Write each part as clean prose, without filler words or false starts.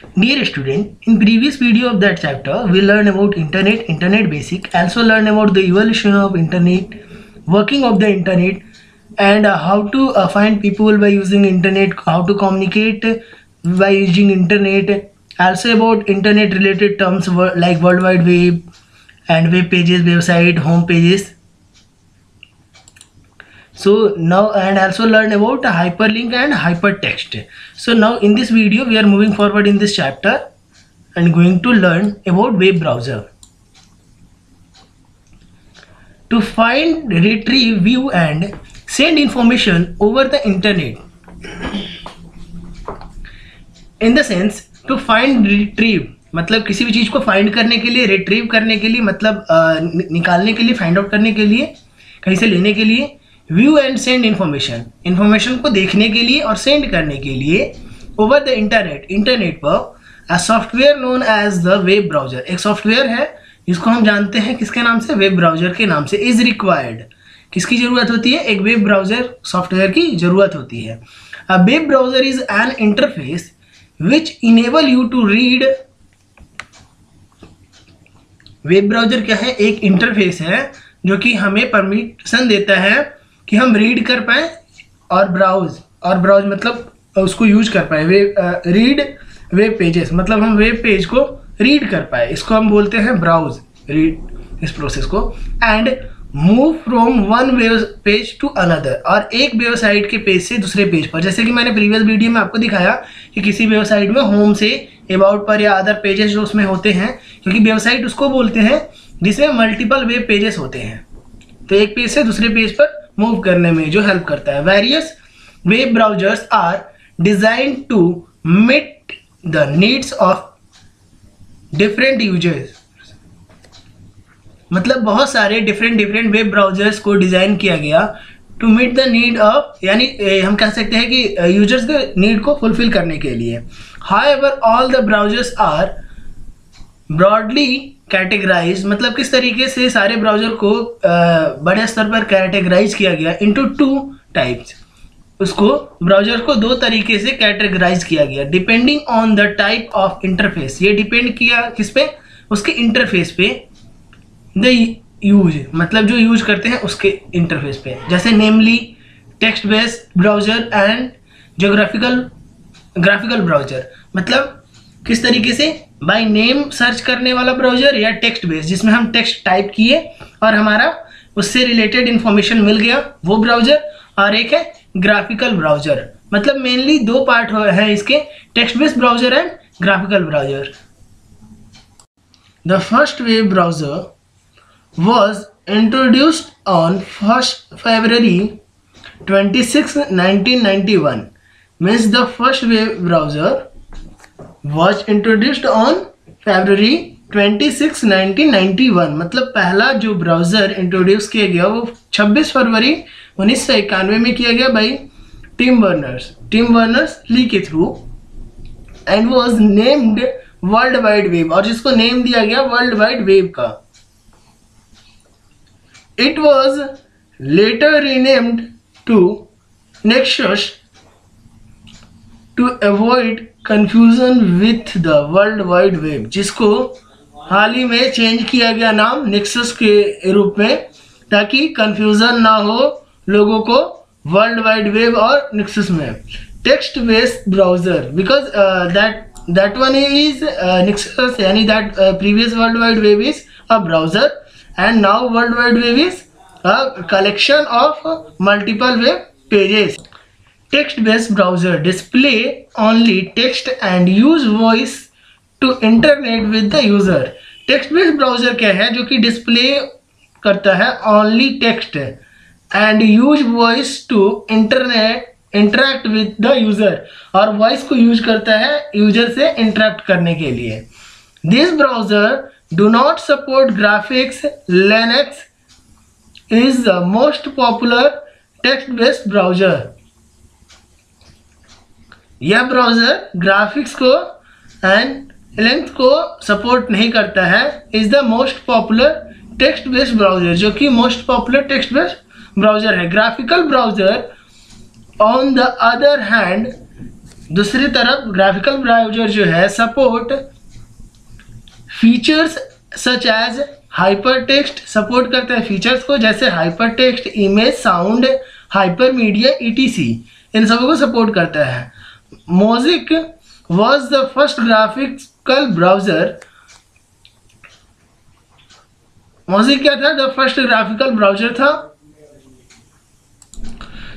Dear student, in previous video of that chapter, we learned about internet basic, also learn about the evolution of internet, working of the internet, and how to find people by using internet, how to communicate by using internet, also about internet related terms like World Wide Web and web pages, website, home pages. So now, and also learn about hyperlink and hypertext. So now in this video we are moving forward in this chapter and going to learn about web browser. To find, retrieve, view and send information over the internet. In the sense, to find, retrieve मतलब किसी भी चीज को find करने के लिए, retrieve करने के लिए मतलब निकालने के लिए, फाइंड आउट करने के लिए, कहीं से लेने के लिए, व्यू एंड सेंड इंफॉर्मेशन को देखने के लिए और सेंड करने के लिए ओवर द इंटरनेट पर software known as the web browser. एक सॉफ्टवेयर है जिसको हम जानते हैं किसके नाम से, वेब ब्राउजर के नाम से। इज रिक्वायर्ड, किसकी जरूरत होती है, एक वेब ब्राउजर सॉफ्टवेयर की जरूरत होती है। A web browser is an interface which enable you to read. Web browser क्या है, एक इंटरफेस है जो कि हमें परमिशन देता है कि हम रीड कर पाए और ब्राउज मतलब उसको यूज कर पाए। रीड वेब पेजेस मतलब हम वेब पेज को रीड कर पाए, इसको हम बोलते हैं ब्राउज, रीड इस प्रोसेस को। And move from one web page to another, और एक वेबसाइट के पेज से दूसरे पेज पर। जैसे कि मैंने प्रीवियस वीडियो में आपको दिखाया कि किसी वेबसाइट में होम से अबाउट पर या अदर पेजेस जो उसमें होते हैं, क्योंकि वेबसाइट उसको बोलते हैं जिसमें मल्टीपल वेब पेजेस होते हैं, तो एक पेज से दूसरे पेज पर मूव करने में जो हेल्प करता है। Various web browsers are designed to meet the needs of different users. मतलब बहुत सारे डिफरेंट वेब ब्राउजर्स को डिजाइन किया गया to meet the need of, यानी हम कह सकते हैं कि यूजर्स के नीड को फुलफिल करने के लिए। However all the browsers are broadly categorize, मतलब किस तरीके से सारे ब्राउजर को बड़े स्तर पर कैटेगराइज किया गया इनटू टू टाइप्स। उसको ब्राउजर को दो तरीके से कैटेगराइज किया गया depending on the type of interface. ये डिपेंड किया किस पे, उसके इंटरफेस पे। द यूज मतलब जो यूज करते हैं उसके इंटरफेस पे, जैसे namely text based browser and graphical browser. मतलब किस तरीके से, बाय नेम सर्च करने वाला ब्राउजर, या टेक्स्ट बेस्ड जिसमें हम टेक्स्ट टाइप किए और हमारा उससे रिलेटेड इंफॉर्मेशन मिल गया, वो ब्राउजर। और एक है ग्राफिकल ब्राउजर। मतलब मेनली दो पार्ट है इसके, text based browser and graphical browser. The first web browser was introduced on 1st February 26, 1991. Means the first web browser was introduced on February 26, 1991. मतलब पहला जो ब्राउजर इंट्रोड्यूस किया गया वो 26 फरवरी 1991 में किया गया बाई टिम बर्नर्स ली के through, and was named world wide web, और जिसको नेम दिया गया वर्ल्ड वाइड वेब का। It was later renamed to Nexus to avoid confusion with the World Wide Web, जिसको हाल ही में चेंज किया गया नाम Nexus के रूप में, ताकि कंफ्यूजन ना हो लोगों को वर्ल्ड वाइड वेब और Nexus में। Text based browser because that one is Nexus, यानी that previous World Wide Web is a browser, and now World Wide Web is a collection of multiple web pages. Text based browser display only text and use voice to internet with the user. Text based browser क्या है, जो कि display करता है only text and use voice to interact with the user, और voice को use करता है यूजर से interact करने के लिए। This browser do not support graphics. Linux is the most popular text-based browser. यह ब्राउजर ग्राफिक्स को एंड लेंथ को सपोर्ट नहीं करता है। Is the most popular text based browser, जो कि most popular text based browser है। Graphical browser on the other hand दूसरी तरफ ग्राफिकल ब्राउजर जो है support features such as hyper text, support करता है फीचर्स को जैसे hyper text, image, sound, hyper media etc, इन सबों को सपोर्ट करता है। Mosaic was the first graphical browser, मोज़िक क्या था? द फर्स्ट ग्राफिकल ब्राउजर था।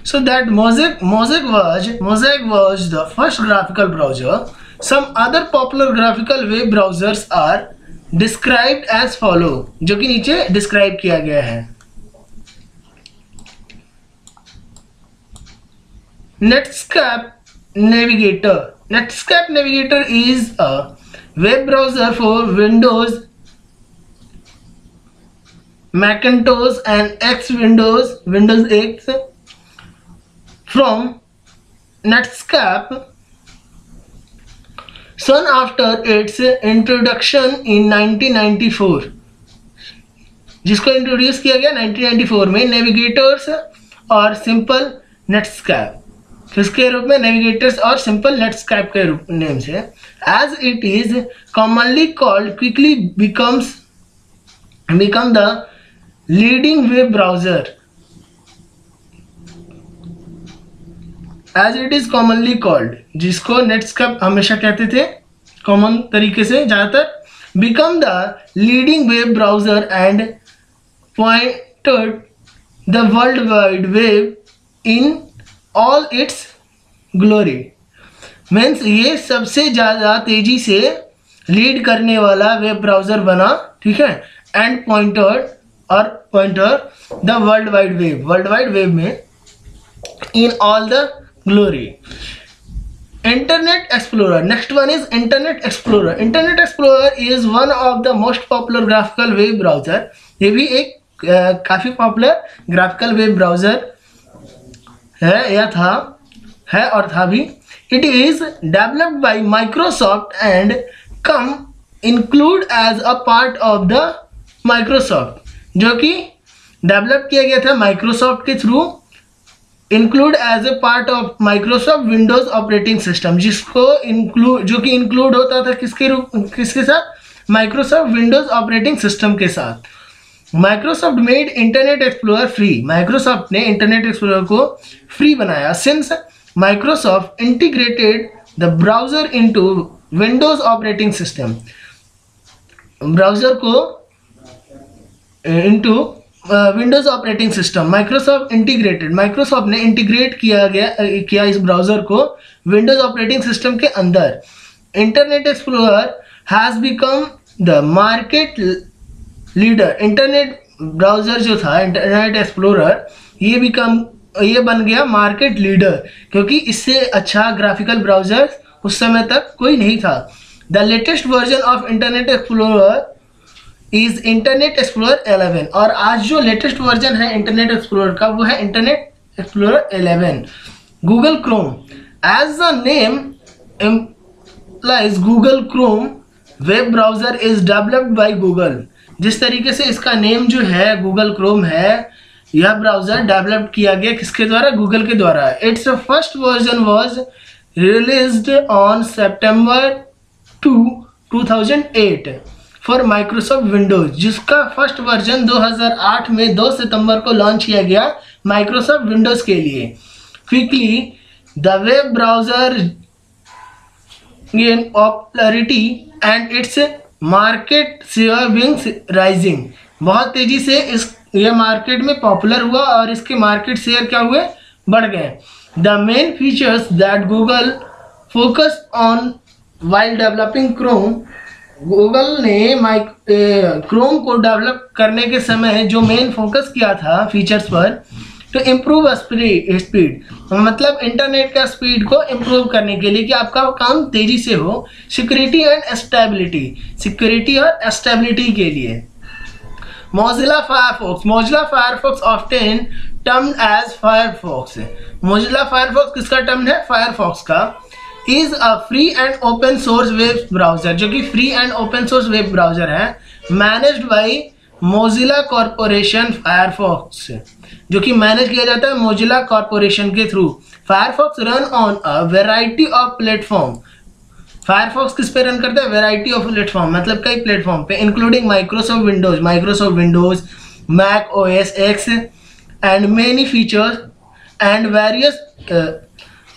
So that Mosaic was the first graphical browser. Some other popular graphical web browsers are described as follow, जो कि नीचे डिस्क्राइब किया गया है। Netscape Navigator. Netscape Navigator is a web browser for Windows, Macintosh and Windows X. From Netscape, soon after its introduction in 1994, जिसको introduce किया गया 1994 में, नेविगेटर्स और सिंपल नेटस्कैप, किसके रूप में? नेविगेटर्स और सिंपल नेटस्कैप के रूप नेम से। As it is commonly called, quickly become the leading web browser. As it is commonly called, जिसको नेटस्कैप हमेशा कहते थे कॉमन तरीके से ज़्यादातर, become the leading web browser and pointed the world wide web in all its glory. Means ये सबसे ज़्यादा तेजी से लीड करने वाला वेब ब्राउजर बना, ठीक है, and pointer the world wide web में in all the glory. Internet Explorer. Next one is Internet Explorer. Internet Explorer is one of the most popular graphical web browser. ये भी एक काफी पॉपुलर ग्राफिकल वेब ब्राउजर है या था, है और था भी। It is developed by Microsoft and come include as a part of the Microsoft, जो कि डेवलप किया गया था माइक्रोसॉफ्ट के through, include as a part of Microsoft Windows operating system, जिसको जो कि इंक्लूड होता था किसके साथ? माइक्रोसॉफ्ट विंडोज ऑपरेटिंग सिस्टम के साथ। Microsoft made Internet Explorer free, Microsoft ने इंटरनेट एक्सप्लोरर को फ्री बनाया। Since Microsoft integrated the browser into Windows operating system, browser को into Windows operating system, Microsoft ने इंटीग्रेट किया इस ब्राउजर को विंडोज ऑपरेटिंग सिस्टम के अंदर। Internet Explorer has become the market leader, Internet browser जो था इंटरनेट एक्सप्लोरर, ये बन गया मार्केट लीडर, क्योंकि इससे अच्छा ग्राफिकल ब्राउजर उस समय तक कोई नहीं था। The latest version of Internet Explorer is Internet Explorer 11, और आज जो लेटेस्ट वर्जन है इंटरनेट एक्सप्लोरर का वो है Internet Explorer 11। Google Chrome, as the name implies Google Chrome web browser is developed by Google, जिस तरीके से इसका नेम जो है गूगल क्रोम है, यह ब्राउजर डेवलप किया गया किसके द्वारा? गूगल के द्वारा। It's first version was released on September 2, 2008 for Microsoft Windows, जिसका फर्स्ट वर्जन 2008 में 2 सितंबर को लॉन्च किया गया माइक्रोसॉफ्ट विंडोज के लिए। Quickly the web browser gain popularity and its market share wings rising, बहुत तेजी से ये मार्केट में पॉपुलर हुआ और इसके मार्केट शेयर क्या हुए? बढ़ गए। The main features that Google focus on while developing Chrome, Google ने क्रोम को डेवलप करने के समय जो मेन फोकस किया था फीचर्स पर, टू इम्प्रूव स्पीड, मतलब इंटरनेट का स्पीड को इम्प्रूव करने के लिए कि आपका काम तेजी से हो। सिक्योरिटी एंड स्टेबिलिटी, सिक्योरिटी और स्टेबिलिटी के लिए। Mozilla Firefox often termed as Firefox, Mozilla Firefox किसका टर्म है? फायरफॉक्स का। Is a free and open source web browser, जो कि free and open source web browser है। Managed by Mozilla corporation Firefox, जो कि मैनेज किया जाता है मोजिला कॉरपोरेशन के through. Firefox run on a variety of platform. Firefox किस पे रन करता है? वेराइटी ऑफ प्लेटफॉर्म, मतलब कई प्लेटफॉर्म पे, including Microsoft Windows, Mac OS X and many features and various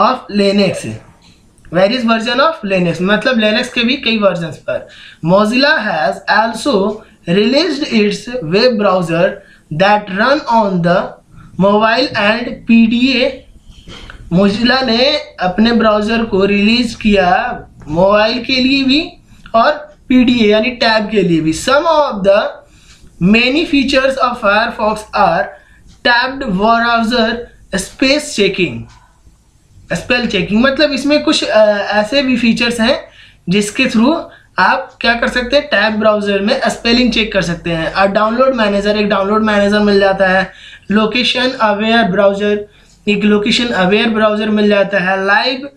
of Linux, various version of Linux, मतलब Linux के भी कई वर्जन पर। Mozilla has also released its web browser that run on the mobile and PDA. Mozilla ने अपने browser को release किया mobile के लिए भी और पीडीए यानी टैब के लिए भी। Some of the many features of Firefox are tabbed browser space checking, spell checking, मतलब इसमें कुछ ऐसे भी फीचर्स हैं जिसके थ्रू आप क्या कर सकते हैं, टैब ब्राउजर में स्पेलिंग चेक कर सकते हैं। और डाउनलोड मैनेजर, एक डाउनलोड मैनेजर मिल जाता है। लोकेशन अवेयर ब्राउजर, एक लोकेशन अवेयर ब्राउजर मिल जाता है। Live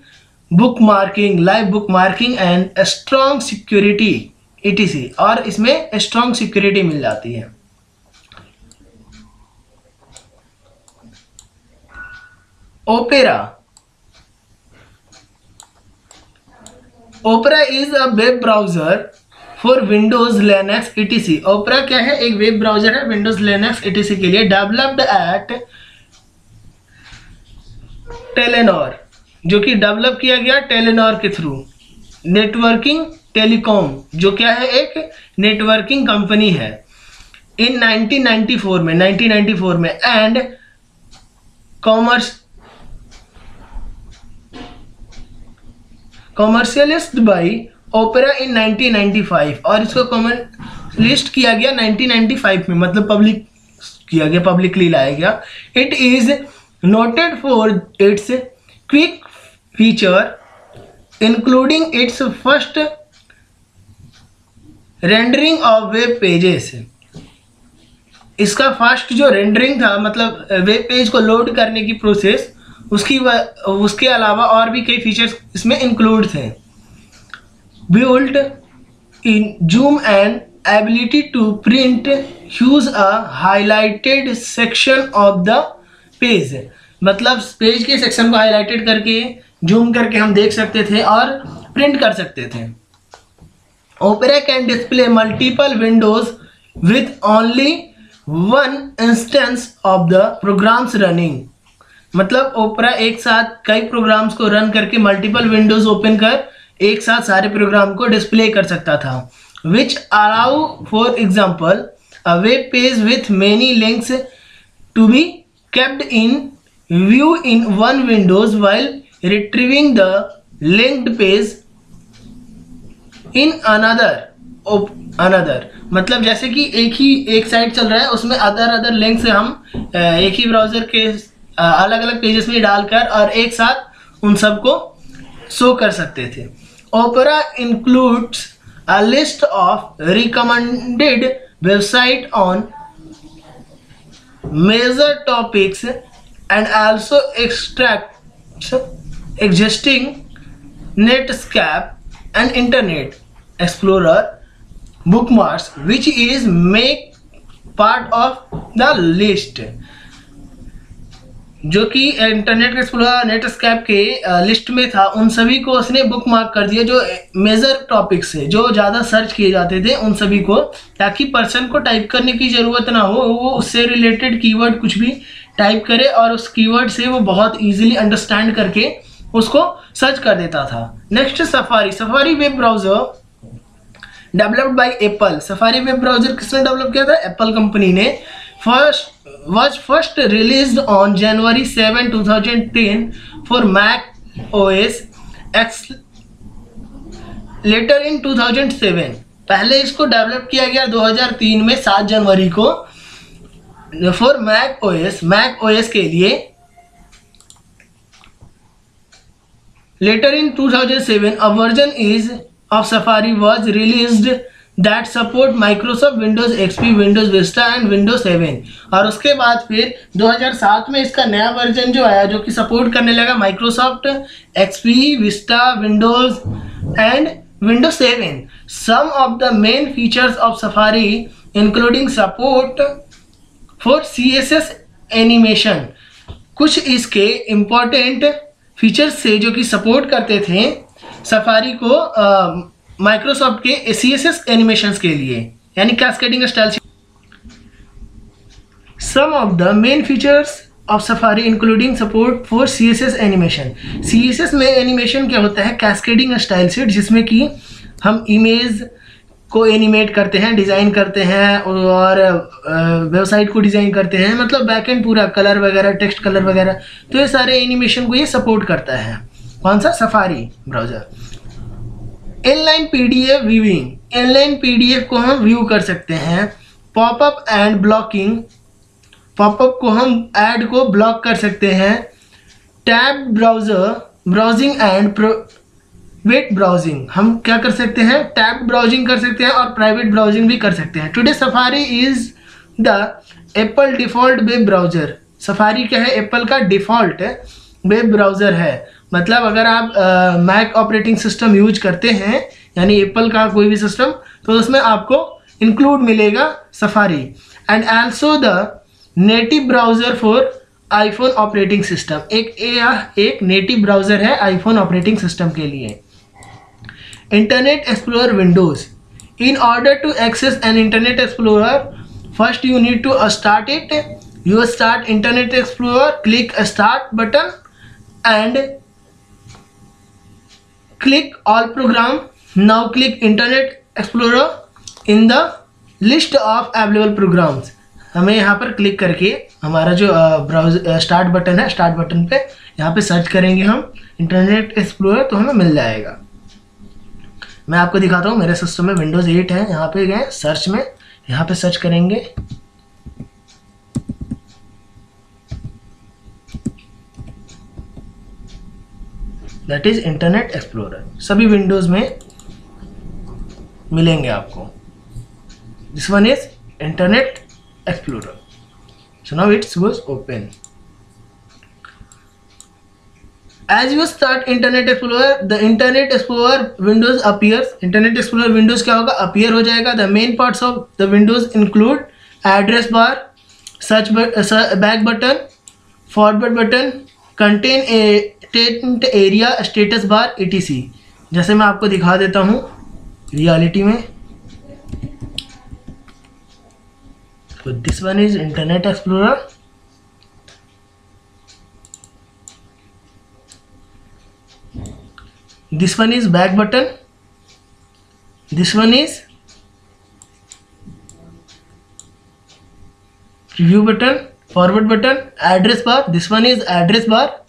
book marking and strong security etc, और इसमें स्ट्रॉन्ग सिक्योरिटी मिल जाती है। Opera is a web browser for Windows, Linux etc। Opera क्या है? एक वेब ब्राउजर है विंडोज, लिनक्स etc के लिए। डेवलप्ड एट टेलेनॉर, जो कि डेवलप किया गया टेलेनॉर के थ्रू। नेटवर्किंग टेलीकॉम, जो क्या है? एक नेटवर्किंग कंपनी है। इन 1994 में एंड कॉमर्शियलिस्ट बाई ओपेरा इन 1995, और इसको कॉमर्शियलिस्ट किया गया 1995 में, मतलब पब्लिक किया गया, पब्लिकली लाया गया। It is noted for its quick feature including it's first rendering of web pages. इसका फर्स्ट जो रेंडरिंग था, मतलब वेब पेज को लोड करने की प्रोसेस, उसके अलावा और भी कई फीचर्स इसमें इंक्लूड थे। Built in zoom and ability to print use a highlighted section of the page, मतलब पेज के सेक्शन को हाईलाइटेड करके जूम करके हम देख सकते थे और प्रिंट कर सकते थे। Opera can display multiple windows with only one instance of the programs running, मतलब ओपेरा एक साथ कई प्रोग्राम्स को रन करके मल्टीपल विंडोज ओपन कर एक साथ सारे प्रोग्राम को डिस्प्ले कर सकता था। Which allow for example a web page with many links to be kept in view in one windows while retrieving the linked page in another, मतलब जैसे कि एक साइट चल रहा है, उसमें अदर लिंक से हम एक ही ब्राउजर के अलग अलग पेजेस में डालकर और एक साथ उन सबको शो कर सकते थे। Opera includes a list of recommended website on major topics and also extracts existing Netscape and Internet Explorer bookmarks, which is make part of the list, जो कि इंटरनेट एक्सप्लोरर नेटस्कैप के लिस्ट में था। उन सभी को उसने बुक मार्क कर दिया, जो मेजर टॉपिक्स है, जो ज़्यादा सर्च किए जाते थे उन सभी को, ताकि पर्सन को टाइप करने की ज़रूरत ना हो, वो उससे रिलेटेड कीवर्ड कुछ भी टाइप करे और उस कीवर्ड से वो बहुत इजीली अंडरस्टैंड करके उसको सर्च कर देता था। Next safari web browser developed by Apple. Safari web browser किसने डेवलप किया था? एप्पल कंपनी ने। was first released on January 7, 2010 for Mac OS X, later in 2007। पहले इसको डेवलप किया गया 2003 में 7 जनवरी को फॉर मैक ओएस के लिए। Later in 2007 a version of Safari was released that support Microsoft Windows XP, Windows Vista and Windows 7, और उसके बाद फिर 2007 में इसका नया वर्जन जो आया, जो कि सपोर्ट करने लगा Microsoft XP, Vista, Windows and Windows 7। Some of the main features of Safari including support for CSS animation. कुछ इसके इम्पोर्टेंट फीचर्स से जो कि सपोर्ट करते थे सफारी को माइक्रोसॉफ्ट के CSS एनिमेशंस के लिए, यानी cascading style. Some of the main features of Safari including support for CSS animation. CSS में एनिमेशन क्या होता है? कैस्केडिंग स्टाइल शीट, जिसमें कि हम इमेज को एनिमेट करते हैं, डिज़ाइन करते हैं और वेबसाइट को डिज़ाइन करते हैं, मतलब बैकएंड पूरा कलर वगैरह, टेक्स्ट कलर वगैरह, तो ये सारे एनिमेशन को ये सपोर्ट करता है। कौन सा? Safari browser. Inline PDF viewing, inline PDF को हम व्यू कर सकते हैं। पॉपअप एंड ब्लॉकिंग, पॉपअप को हम ऐड को ब्लॉक कर सकते हैं। Tab browser, browsing and private browsing, हम क्या कर सकते हैं? टैब ब्राउजिंग कर सकते हैं और प्राइवेट ब्राउजिंग भी कर सकते हैं। Today safari is the Apple default web browser. Safari क्या है? एप्पल का डिफ़ॉल्ट वेब ब्राउज़र है। मतलब अगर आप मैक ऑपरेटिंग सिस्टम यूज करते हैं, यानी एप्पल का कोई भी सिस्टम, तो उसमें आपको इंक्लूड मिलेगा Safari. And also the native browser for iPhone operating system, एक नेटिव ब्राउज़र है आईफोन ऑपरेटिंग सिस्टम के लिए। Internet Explorer Windows, in order to access an Internet Explorer first you need to start it. You start Internet Explorer, click start button and click all program. Now click internet explorer in the list of available programs. हमें यहाँ पर click करके हमारा जो browser start button है, start button पे यहाँ पे सर्च करेंगे हम इंटरनेट एक्सप्लोरर, तो हमें मिल जाएगा। मैं आपको दिखाता हूँ, मेरे सिस्टम में विंडोज़ 8 है। यहाँ पे गए सर्च में, यहाँ पे सर्च करेंगे दैट इज इंटरनेट एक्सप्लोरर। सभी विंडोज में मिलेंगे आपको। This one is Internet Explorer. So now it's goes open. As you start Internet Explorer, the Internet Explorer windows appears. Internet Explorer windows क्या होगा? अपीयर हो जाएगा। The main parts of the windows include address bar, search back button, forward button, content area, status bar, etc। जैसे मैं आपको दिखा देता हूँ रियलिटी में। तो this one is Internet explorer. This one is back button, this one is preview button, forward button, address bar, this one is address bar.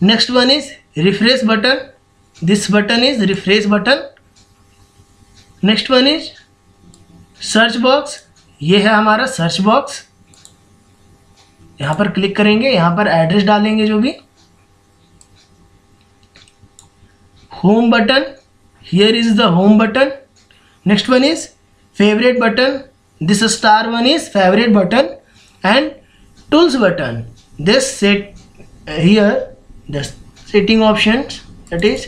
Next one is refresh button, this button is refresh button। Next one is search box, ये है हमारा search box. यहाँ पर click करेंगे, यहाँ पर address डालेंगे जो भी। Home button, here is the home button। Next one is favorite button, this star one is favorite button। And tools button, this set here the setting options, that is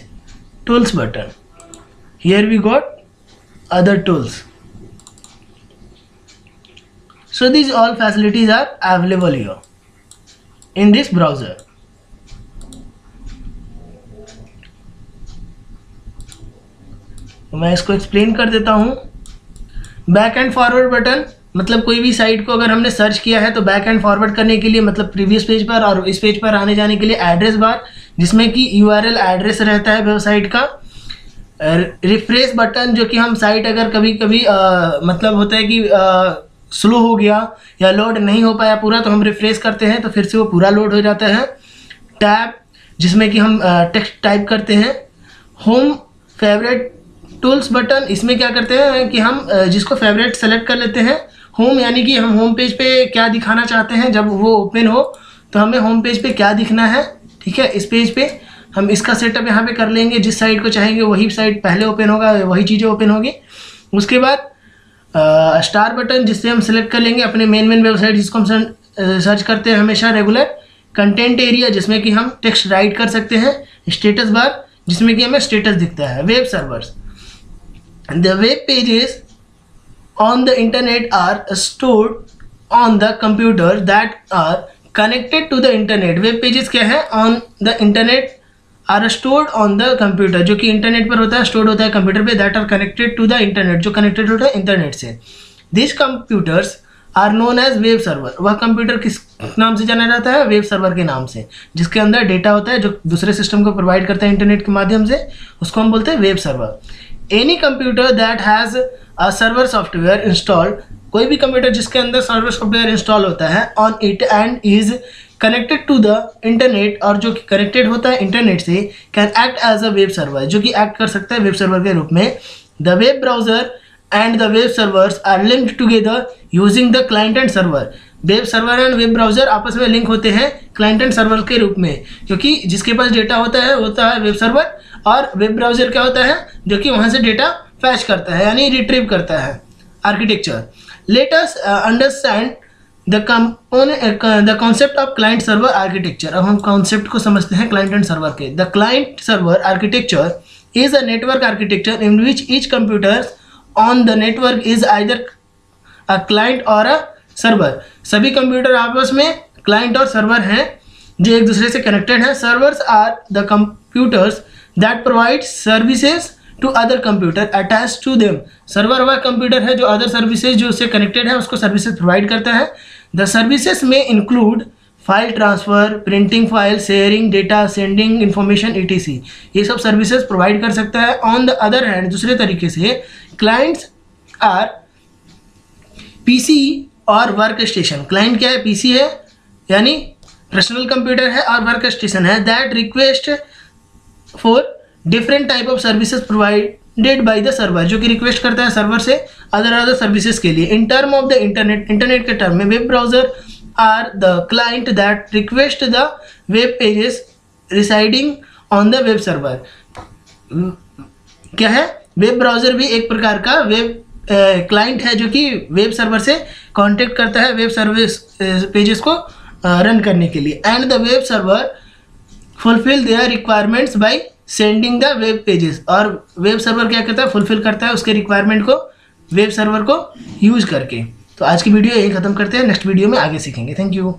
tools button। Here we got other tools। So these all facilities are available here in this browser। तो मैं इसको explain कर देता हूँ। Back and forward button, मतलब कोई भी site को अगर हमने सर्च किया है तो बैक एंड फॉरवर्ड करने के लिए, मतलब प्रीवियस पेज पर और इस पेज पर आने जाने के लिए एड्रेस बार, जिसमें कि URL एड्रेस रहता है वेबसाइट का। रिफ्रेश बटन, जो कि हम साइट अगर कभी कभी मतलब होता है कि स्लो हो गया या लोड नहीं हो पाया पूरा, तो हम रिफ्रेश करते हैं तो फिर से वो पूरा लोड हो जाता है। टैब, जिसमें कि हम टेक्स्ट टाइप करते हैं। होम फेवरेट टूल्स बटन, इसमें क्या करते हैं कि हम जिसको फेवरेट सेलेक्ट कर लेते हैं। होम यानी कि हम होम पेज पे क्या दिखाना चाहते हैं, जब वो ओपन हो तो हमें होम पेज पे क्या दिखना है, ठीक है। इस पेज पे हम इसका सेटअप यहाँ पे कर लेंगे। जिस साइट को चाहेंगे वही साइट पहले ओपन होगा, वही चीज़ें ओपन होगी। उसके बाद स्टार बटन, जिससे हम सेलेक्ट कर लेंगे अपने मेन वेबसाइट जिसको हम सर्च करते हैं हमेशा रेगुलर। कंटेंट एरिया, जिसमें कि हम टेक्स्ट राइट कर सकते हैं। स्टेटस बार, जिसमें कि हमें स्टेटस दिखता है। Web servers, the web pages on the internet are stored on the computer that are connected to the internet. Web pages क्या है? On the internet are stored on the computer, जो कि internet पर होता है, stored होता है computer पे, that are connected to the internet, जो कनेक्टेड होता है इंटरनेट से। This computers are known as web server. वह कंप्यूटर किस नाम से जाना जाता है? वेब सर्वर के नाम से, जिसके अंदर डेटा होता है जो दूसरे सिस्टम को प्रोवाइड करता है इंटरनेट के माध्यम से, उसको हम बोलते हैं web server. Any computer that has a server software installed, कोई भी कंप्यूटर जिसके अंदर सर्वर सॉफ्टवेयर इंस्टॉल होता है on it and is connected to the internet, और जो कि कनेक्टेड होता है इंटरनेट से, can act as a web server, जो कि एक्ट कर सकता है वेब सर्वर के रूप में। The web browser and the web servers are linked together using the client and server. Web server and web browser आपस में लिंक होते हैं क्लाइंट एंड सर्वर के रूप में, क्योंकि जिसके पास डेटा होता है वेब सर्वर, और वेब ब्राउजर क्या होता है? जो कि वहाँ से डेटा फैच करता है, यानी रिट्रीव करता है। Architecture, let us understand the concept of client server architecture. अब हम कॉन्सेप्ट को समझते हैं क्लाइंट एंड सर्वर के। The client server architecture is a network architecture in which each computer on the network is either a client और a server. सभी computer आपस में क्लाइंट और सर्वर हैं जो एक दूसरे से कनेक्टेड हैं। Servers are the computers that provide services to other computer attach to them. Server वह कंप्यूटर है जो अदर सर्विसेज जो उससे कनेक्टेड है उसको सर्विसेज प्रोवाइड करता है। द सर्विसेज में include file transfer, printing file, sharing data, sending information etc। ये सब सर्विसेज प्रोवाइड कर सकता है। ऑन द अदर हैंड, दूसरे तरीके से, क्लाइंट्स आर पीसी और वर्क स्टेशन। क्लाइंट क्या है? पीसी है, यानी पर्सनल कंप्यूटर है, और वर्क स्टेशन है that request for different type of services provided by the server, जो कि रिक्वेस्ट करता है सर्वर से अदर सर्विसेज के लिए। In term of the internet के टर्म में, web browser are the client that request the web pages residing on the web server. क्या है? वेब ब्राउजर भी एक प्रकार का वेब क्लाइंट है जो कि वेब सर्वर से कांटेक्ट करता है वेब सर्विस पेजेस को रन करने के लिए। And the web server fulfil there requirements by sending the web pages, और वेब सर्वर क्या करता है? फुलफिल करता है उसके रिक्वायरमेंट को वेब सर्वर को यूज करके। तो आज की वीडियो यही खत्म करते हैं, नेक्स्ट वीडियो में आगे सीखेंगे। Thank you.